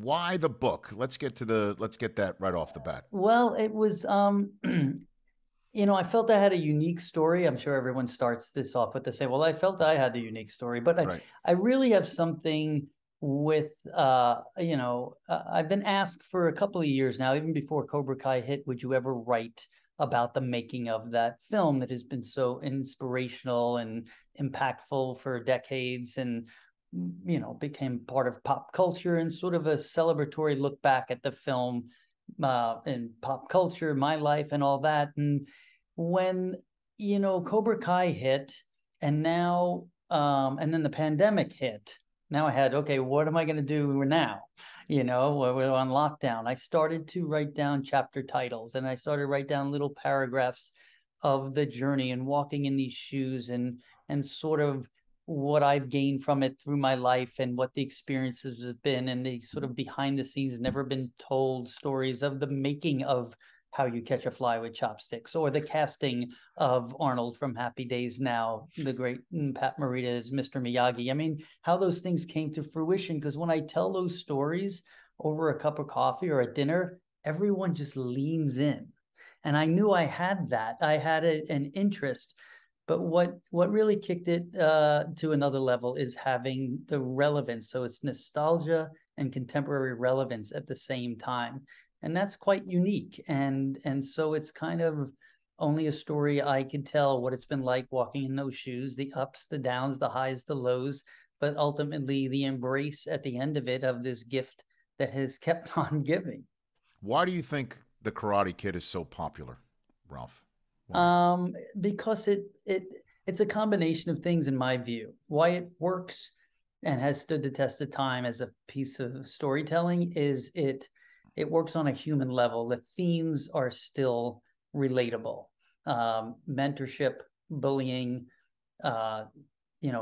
Why the book? Let's get that right off the bat. Well, it was I felt I had a unique story. I'm sure everyone starts this off with to say, well, I felt I had the unique story, but I, Right. I really have something with, I've been asked for a couple of years now, even before Cobra Kai hit, would you ever write about the making of that film that has been so inspirational and impactful for decades and, became part of pop culture and sort of a celebratory look back at the film in pop culture, my life, and all that. And when Cobra Kai hit, and now and then the pandemic hit. Now I had, okay, what am I going to do now? We're on lockdown. I started to write down chapter titles, and I started to write down little paragraphs of the journey and walking in these shoes, and sort of what I've gained from it through my life and what the experiences have been, and the sort of behind the scenes, never been told stories of the making of How You Catch a Fly with Chopsticks, or the casting of Arnold from Happy Days Now, the great Pat Morita as Mr. Miyagi. I mean, how those things came to fruition, because when I tell those stories over a cup of coffee or at dinner, everyone just leans in. And I knew I had that. I had an interest, but what really kicked it to another level is having the relevance. So it's nostalgia and contemporary relevance at the same time, and that's quite unique. And so it's kind of only a story I could tell what it's been like walking in those shoes, the ups, the downs, the highs, the lows, but ultimately the embrace at the end of it of this gift that has kept on giving. Why do you think the Karate Kid is so popular, Ralph? Why? Because it's a combination of things in my view. Why it works and has stood the test of time as a piece of storytelling is it works on a human level. The themes are still relatable. Mentorship, bullying, uh,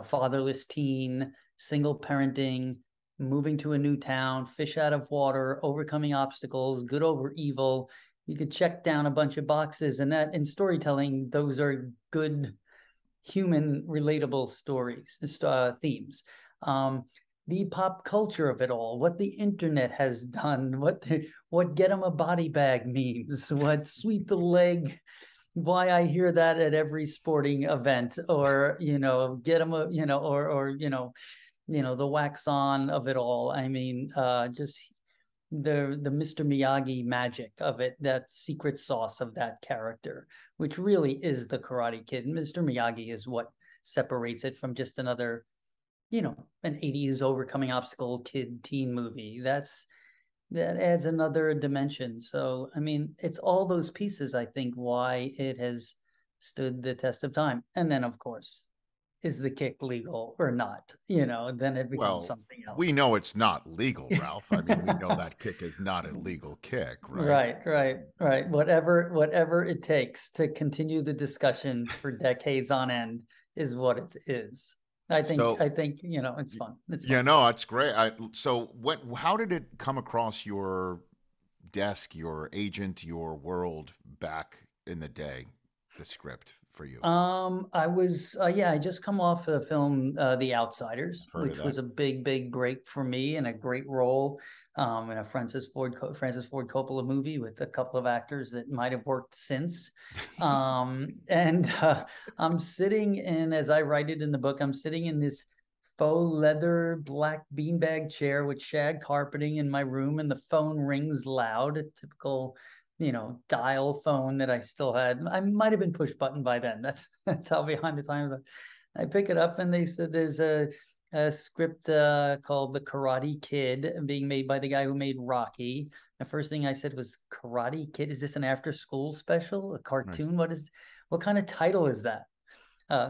fatherless teen, single parenting, moving to a new town, fish out of water, overcoming obstacles, good over evil. You could check down a bunch of boxes, and that in storytelling, those are good human relatable stories, themes. Um, the pop culture of it all, what the internet has done, what get 'em a body bag memes, what sweep the leg, why I hear that at every sporting event, or get them a the wax on of it all. I mean, just the Mr. Miyagi magic of it, that secret sauce of that character, which really is the Karate Kid. Mr. Miyagi is what separates it from just another, an 80s overcoming obstacle kid teen movie. That adds another dimension. So, I mean, it's all those pieces, I think, why it has stood the test of time. And then, of course, is the kick legal or not? Then it becomes Well, something we else. know it's not legal, Ralph. I mean, we know that kick is not a legal kick, right? Right, right, right. Whatever it takes to continue the discussion for decades on end is what it is. I think So, I think it's fun. It's yeah, fun. no, that's great. How did it come across your desk, your agent, your world back in the day, the script for you? I just come off the film The Outsiders, I've heard of which that. was a big break for me and a great role in a Francis Ford Coppola movie with a couple of actors that might have worked since. And I'm sitting in, as I write it in the book, I'm sitting in this faux leather black beanbag chair with shag carpeting in my room, and the phone rings loud, a typical dial phone that I still had. I might have been push button by then. That's how behind the times. I pick it up, and they said there's a script called The Karate Kid being made by the guy who made Rocky. The first thing I said was, Karate Kid? Is this an after school special? A Right. cartoon? What kind of title is that?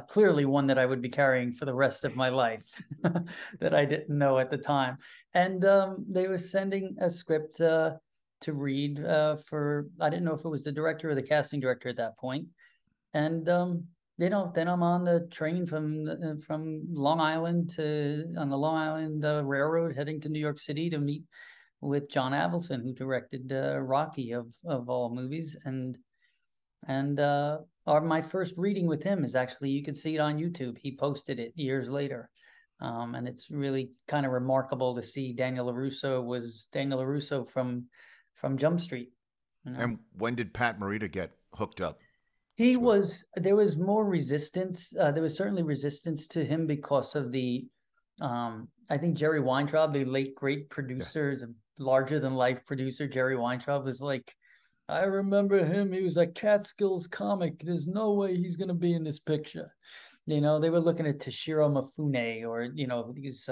Clearly one that I would be carrying for the rest of my life that I didn't know at the time. And they were sending a script to read for, I didn't know if it was the director or the casting director at that point. And then I'm on the train from Long Island on the Long Island Railroad heading to New York City to meet with John Avildsen, who directed Rocky of all movies. And my first reading with him is actually, you can see it on YouTube. He posted it years later. And it's really kind of remarkable to see Daniel LaRusso was Daniel LaRusso from Jump Street. You know? And when did Pat Morita get hooked up? There was more resistance. There was certainly resistance to him because of I think Jerry Weintraub, the late great producer, is a larger than life producer. Jerry Weintraub was like, I remember him. He was a Catskills comic. There's no way he's going to be in this picture. They were looking at Toshiro Mifune or, these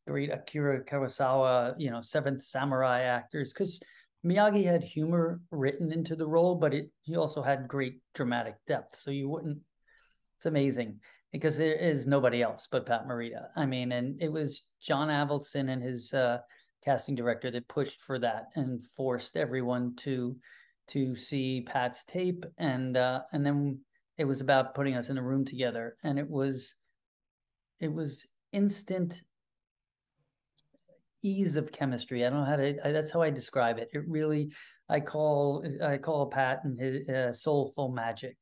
great Akira Kurosawa, Seventh Samurai actors. Because Miyagi had humor written into the role, but he also had great dramatic depth. So it's amazing because there is nobody else but Pat Morita. I mean, and it was John Avildsen and his casting director that pushed for that and forced everyone to see Pat's tape, and then it was about putting us in a room together, and it was instant ease of chemistry. I don't know how to. That's how I describe it. It really, I call Pat and his soulful magic.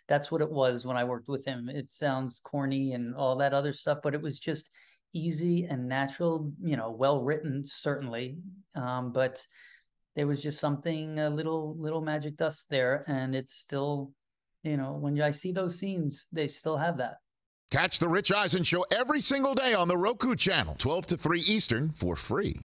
That's what it was when I worked with him. It sounds corny and all that other stuff, but it was just easy and natural. Well written, certainly, but there was just something, a little magic dust there, and it's still, when I see those scenes, they still have that. Catch the Rich Eisen Show every single day on the Roku channel, 12 to 3 Eastern, for free.